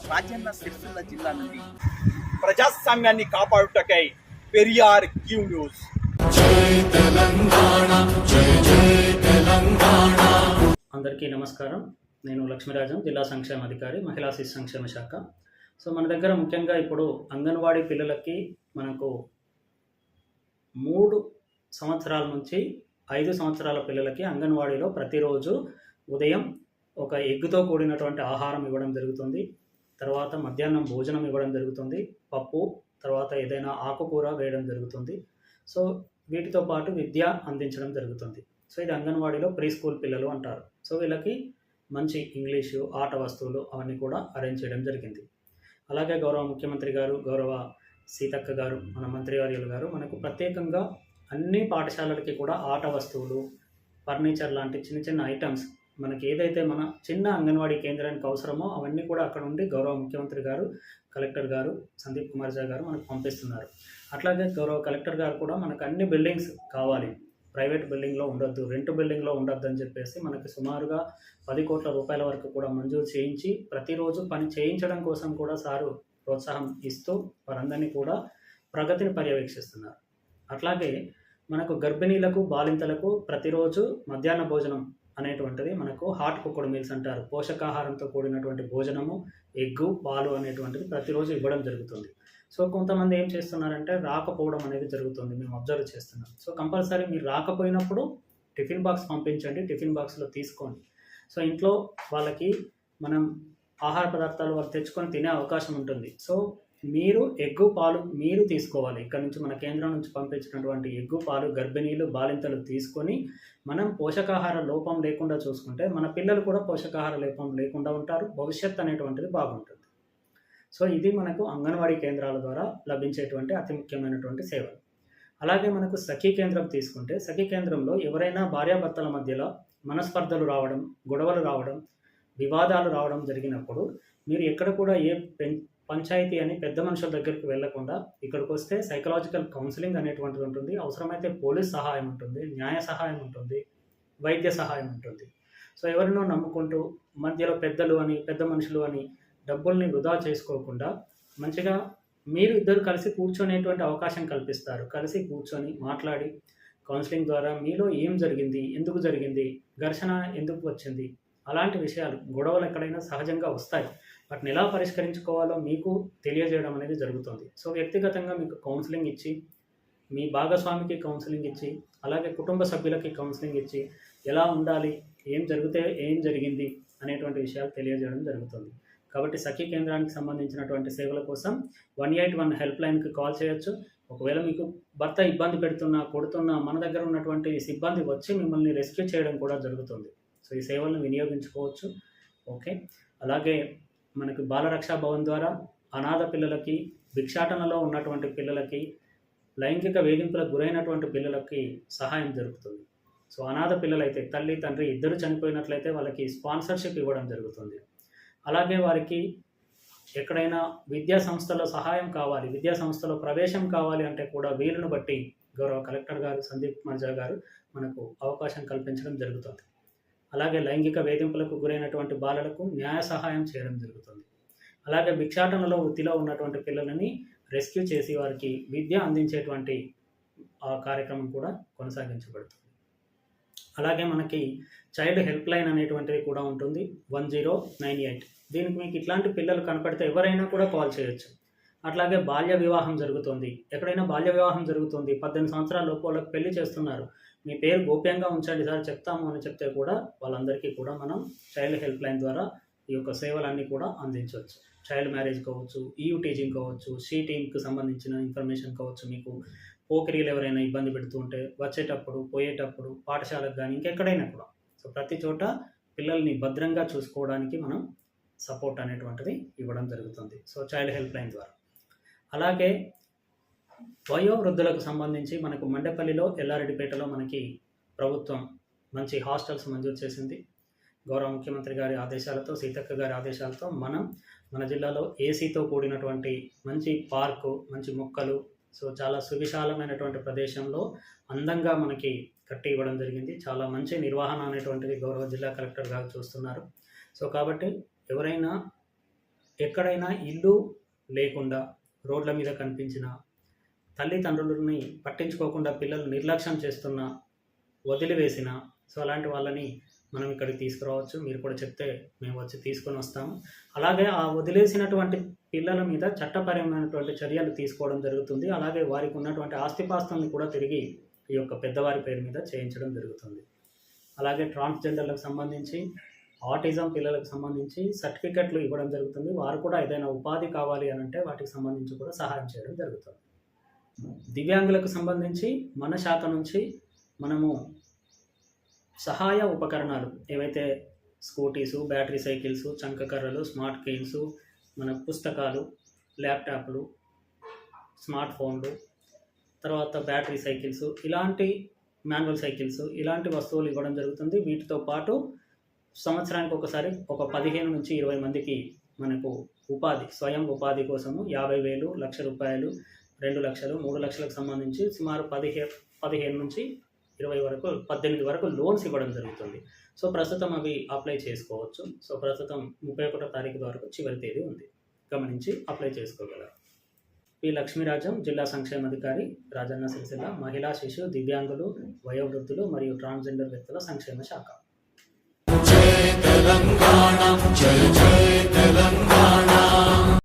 రాజన్న సిరిసిల్ల జిల్లా నుండి ప్రజాస్వామ్యాన్ని కాపాడుటకై పెరియార్ క్యూ న్యూస్. అందరికీ నమస్కారం. నేను లక్ష్మీరాజన్, జిల్లా సంక్షేమ అధికారి, మహిళా శిశు సంక్షేమ శాఖ. సో మన దగ్గర ముఖ్యంగా ఇప్పుడు అంగన్వాడీ పిల్లలకి మనకు 3 సంవత్సరాల నుంచి 5 సంవత్సరాల పిల్లలకి అంగన్వాడీలో ప్రతిరోజు ఉదయం ఒక ఎగ్గుతో కూడినటువంటి ఆహారం ఇవ్వడం జరుగుతుంది. తర్వాత మధ్యాహ్నం భోజనం ఇవ్వడం జరుగుతుంది, పప్పు, తర్వాత ఏదైనా ఆకుకూర వేయడం జరుగుతుంది. సో వీటితో పాటు విద్య అందించడం జరుగుతుంది. సో ఇది అంగన్వాడీలో ప్రీ స్కూల్ పిల్లలు అంటారు. సో వీళ్ళకి మంచి ఇంగ్లీషు, ఆట వస్తువులు అవన్నీ కూడా అరేంజ్ చేయడం జరిగింది. అలాగే గౌరవ ముఖ్యమంత్రి గారు, గౌరవ సీతక్క గారు, మన మంత్రివర్యులు గారు మనకు ప్రత్యేకంగా అన్ని పాఠశాలలకి కూడా ఆట వస్తువులు, ఫర్నిచర్ లాంటి చిన్న చిన్న ఐటమ్స్ మనకి ఏదైతే మన చిన్న అంగన్వాడీ కేంద్రానికి అవసరమో అవన్నీ కూడా అక్కడ నుండి గౌరవ ముఖ్యమంత్రి గారు, కలెక్టర్ గారు సందీప్ కుమార్ ఝా గారు మనకు పంపిస్తున్నారు. అట్లాగే గౌరవ కలెక్టర్ గారు కూడా మనకు అన్ని బిల్డింగ్స్ కావాలి, ప్రైవేట్ బిల్డింగ్లో ఉండొద్దు, రెంట్ బిల్డింగ్లో ఉండొద్దు అని చెప్పేసి మనకి సుమారుగా 10 కోట్ల రూపాయల వరకు కూడా మంజూరు చేయించి ప్రతిరోజు పని చేయించడం కోసం కూడా సారు ప్రోత్సాహం ఇస్తూ వారందరినీ కూడా ప్రగతిని పర్యవేక్షిస్తున్నారు. అట్లాగే మనకు గర్భిణీలకు, బాలింతలకు ప్రతిరోజు మధ్యాహ్న భోజనం అనేటువంటిది మనకు హాట్ కుక్డ్ మీల్స్ అంటారు, పోషకాహారంతో కూడినటువంటి భోజనము, ఎగ్గు, పాలు అనేటువంటిది ప్రతిరోజు ఇవ్వడం జరుగుతుంది. సో కొంతమంది ఏం చేస్తున్నారంటే రాకపోవడం అనేది జరుగుతుంది, మేము అబ్జర్వ్ చేస్తున్నాం. సో కంపల్సరీ మీరు రాకపోయినప్పుడు టిఫిన్ బాక్స్ పంపించండి, టిఫిన్ బాక్స్లో తీసుకోండి. సో ఇంట్లో వాళ్ళకి మనం ఆహార పదార్థాలు వాళ్ళు తెచ్చుకొని తినే అవకాశం ఉంటుంది. సో మీరు ఎగ్గు, పాలు మీరు తీసుకోవాలి. ఇక్కడ నుంచి మన కేంద్రం నుంచి పంపించినటువంటి ఎగ్గు, పాలు గర్భిణీలు, బాలింతలు తీసుకొని మనం పోషకాహార లోపం లేకుండా చూసుకుంటే మన పిల్లలు కూడా పోషకాహార లోపం లేకుండా ఉంటారు, భవిష్యత్తు అనేటువంటిది బాగుంటుంది. సో ఇది మనకు అంగన్వాడీ కేంద్రాల ద్వారా లభించేటువంటి అతి ముఖ్యమైనటువంటి సేవలు. అలాగే మనకు సఖీ కేంద్రం తీసుకుంటే సఖీ కేంద్రంలో ఎవరైనా భార్యాభర్తల మధ్యలో మనస్పర్ధలు రావడం, గొడవలు రావడం, వివాదాలు రావడం జరిగినప్పుడు మీరు ఎక్కడ కూడా ఏ పంచాయతీ అని పెద్ద మనుషుల దగ్గరికి వెళ్లకుండా ఇక్కడికి వస్తే సైకలాజికల్ కౌన్సిలింగ్ అనేటువంటిది ఉంటుంది, అవసరమైతే పోలీస్ సహాయం ఉంటుంది, న్యాయ సహాయం ఉంటుంది, వైద్య సహాయం ఉంటుంది. సో ఎవరినో నమ్ముకుంటూ మధ్యలో పెద్దలు అని, పెద్ద మనుషులు అని డబ్బుల్ని వృధా చేసుకోకుండా మంచిగా మీరు ఇద్దరు కలిసి కూర్చొనేటువంటి అవకాశం కల్పిస్తారు. కలిసి కూర్చొని మాట్లాడి కౌన్సిలింగ్ ద్వారా మీలో ఏం జరిగింది, ఎందుకు జరిగింది, ఘర్షణ ఎందుకు వచ్చింది, అలాంటి విషయాలు, గొడవలు ఎక్కడైనా సహజంగా వస్తాయి, వాటిని ఎలా పరిష్కరించుకోవాలో మీకు తెలియజేయడం అనేది జరుగుతుంది. సో వ్యక్తిగతంగా మీకు కౌన్సిలింగ్ ఇచ్చి, మీ భాగస్వామికి కౌన్సిలింగ్ ఇచ్చి, అలాగే కుటుంబ సభ్యులకి కౌన్సిలింగ్ ఇచ్చి ఎలా ఉండాలి, ఏం జరిగితే ఏం జరిగింది అనేటువంటి విషయాలు తెలియజేయడం జరుగుతుంది. కాబట్టి సఖీ కేంద్రానికి సంబంధించినటువంటి సేవల కోసం 181 హెల్ప్ లైన్కి కాల్ చేయొచ్చు. ఒకవేళ మీకు భర్త ఇబ్బంది పెడుతున్నా, కొడుతున్నా మన దగ్గర ఉన్నటువంటి సిబ్బంది వచ్చి మిమ్మల్ని రెస్క్యూ చేయడం కూడా జరుగుతుంది. సో ఈ సేవలను వినియోగించుకోవచ్చు. ఓకే. అలాగే మనకు బాలరక్షా భవన్ ద్వారా అనాథ పిల్లలకి, భిక్షాటనలో ఉన్నటువంటి పిల్లలకి, లైంగిక వేధింపులకు గురైనటువంటి పిల్లలకి సహాయం జరుగుతుంది. సో అనాథ పిల్లలైతే తల్లి, తండ్రి ఇద్దరు చనిపోయినట్లయితే వాళ్ళకి స్పాన్సర్షిప్ ఇవ్వడం జరుగుతుంది. అలాగే వారికి ఎక్కడైనా విద్యా సంస్థలో సహాయం కావాలి, విద్యా సంస్థలో ప్రవేశం కావాలి అంటే కూడా వీలును బట్టి గౌరవ కలెక్టర్ గారు సందీప్ కుమార్ ఝా గారు మనకు అవకాశం కల్పించడం జరుగుతుంది. అలాగే లైంగిక వేధింపులకు గురైనటువంటి బాలలకు న్యాయ సహాయం చేయడం జరుగుతుంది. అలాగే భిక్షాటనలో వృత్తిలో ఉన్నటువంటి పిల్లలని రెస్క్యూ చేసి వారికి విద్య అందించేటువంటి ఆ కార్యక్రమం కూడా కొనసాగించబడుతుంది. అలాగే మనకి చైల్డ్ హెల్ప్ లైన్ అనేటువంటిది కూడా ఉంటుంది, 1098. దీనికి మీకు ఇట్లాంటి పిల్లలు కనపడితే ఎవరైనా కూడా కాల్ చేయొచ్చు. అట్లాగే బాల్య వివాహం జరుగుతుంది, ఎక్కడైనా బాల్య వివాహం జరుగుతుంది, 18 సంవత్సరాల లోపు వాళ్ళకి పెళ్లి చేస్తున్నారు, మీ పేరు గోప్యంగా ఉంచండి సార్ చెప్తాము అని చెప్తే కూడా వాళ్ళందరికీ కూడా మనం చైల్డ్ హెల్ప్ లైన్ ద్వారా ఈ యొక్క సేవలన్నీ కూడా అందించవచ్చు. చైల్డ్ మ్యారేజ్ కావచ్చు, ఈయూ టీచింగ్ కావచ్చు, షీ టీమ్కి సంబంధించిన ఇన్ఫర్మేషన్ కావచ్చు, మీకు పోకిరీలు ఎవరైనా ఇబ్బంది పెడుతూ ఉంటే వచ్చేటప్పుడు, పోయేటప్పుడు, పాఠశాలకు కానీ ఇంకెక్కడైనా కూడా సో ప్రతి చోట పిల్లల్ని భద్రంగా చూసుకోవడానికి మనం సపోర్ట్ అనేటువంటిది ఇవ్వడం జరుగుతుంది. సో చైల్డ్ హెల్ప్ లైన్ ద్వారా. అలాగే వయోవృద్ధులకు సంబంధించి మనకు మండపల్లిలో, ఎల్లారెడ్డిపేటలో మనకి ప్రభుత్వం మంచి హాస్టల్స్ మంజూరు చేసింది. గౌరవ ముఖ్యమంత్రి గారి ఆదేశాలతో, సీతక్క గారి ఆదేశాలతో మన జిల్లాలో ఏసీతో కూడినటువంటి మంచి పార్కు, మంచి మొక్కలు, సో చాలా సువిశాలమైనటువంటి ప్రదేశంలో అందంగా మనకి కట్టి ఇవ్వడం జరిగింది. చాలా మంచి నిర్వహణ అనేటువంటిది గౌరవ జిల్లా కలెక్టర్ గారు చూస్తున్నారు. సో కాబట్టి ఎవరైనా ఎక్కడైనా ఇల్లు లేకుండా రోడ్ల మీద కనిపించిన, తల్లిదండ్రులని పట్టించుకోకుండా పిల్లలు నిర్లక్ష్యం చేస్తున్న, వదిలివేసిన, సో అలాంటి వాళ్ళని మనం ఇక్కడికి తీసుకురావచ్చు. మీరు కూడా చెప్తే మేము వచ్చి తీసుకొని వస్తాము. అలాగే ఆ వదిలేసినటువంటి పిల్లల మీద చట్టపరమైనటువంటి చర్యలు తీసుకోవడం జరుగుతుంది. అలాగే వారికి ఉన్నటువంటి ఆస్తిపాస్తుల్ని కూడా తిరిగి ఈ యొక్క పెద్దవారి పేరు మీద చేయించడం జరుగుతుంది. అలాగే ట్రాన్స్జెండర్లకు సంబంధించి, ఆటిజం పిల్లలకు సంబంధించి సర్టిఫికెట్లు ఇవ్వడం జరుగుతుంది. వారు కూడా ఏదైనా ఉపాధి కావాలి అని అంటే వాటికి సంబంధించి కూడా సహాయం చేయడం జరుగుతుంది. దివ్యాంగులకు సంబంధించి మన శాఖ నుంచి మనము సహాయ ఉపకరణాలు ఏవైతే స్కూటీసు, బ్యాటరీ సైకిల్సు, చంకకర్రలు, స్మార్ట్ కీల్సు, మన పుస్తకాలు, ల్యాప్టాప్లు, స్మార్ట్ ఫోన్లు, తర్వాత బ్యాటరీ సైకిల్స్, ఇలాంటి మాన్యువల్ సైకిల్స్, ఇలాంటి వస్తువులు ఇవ్వడం జరుగుతుంది. వీటితో పాటు సంవత్సరానికి ఒకసారి ఒక 15 నుంచి 20 మందికి మనకు ఉపాధి, స్వయం ఉపాధి కోసము 50,000, ₹1,00,000, 2 లక్షలు, 3 లక్షలకు సంబంధించి సుమారు 15 నుంచి 20 వరకు, 18 వరకు లోన్స్ ఇవ్వడం జరుగుతుంది. సో ప్రస్తుతం అవి అప్లై చేసుకోవచ్చు. సో ప్రస్తుతం 31వ తారీఖు వరకు చివరి తేదీ ఉంది. గమనించి అప్లై చేసుకోగలరు. పి లక్ష్మీరాజం, జిల్లా సంక్షేమాధికారి, రాజన్న సిరిసిల్ల, మహిళా, శిశు, దివ్యాంగులు, వయోవృద్ధులు మరియు ట్రాన్స్జెండర్ వ్యక్తుల సంక్షేమ శాఖ. జై తెలంగాణ, జై జై తెలంగాణ.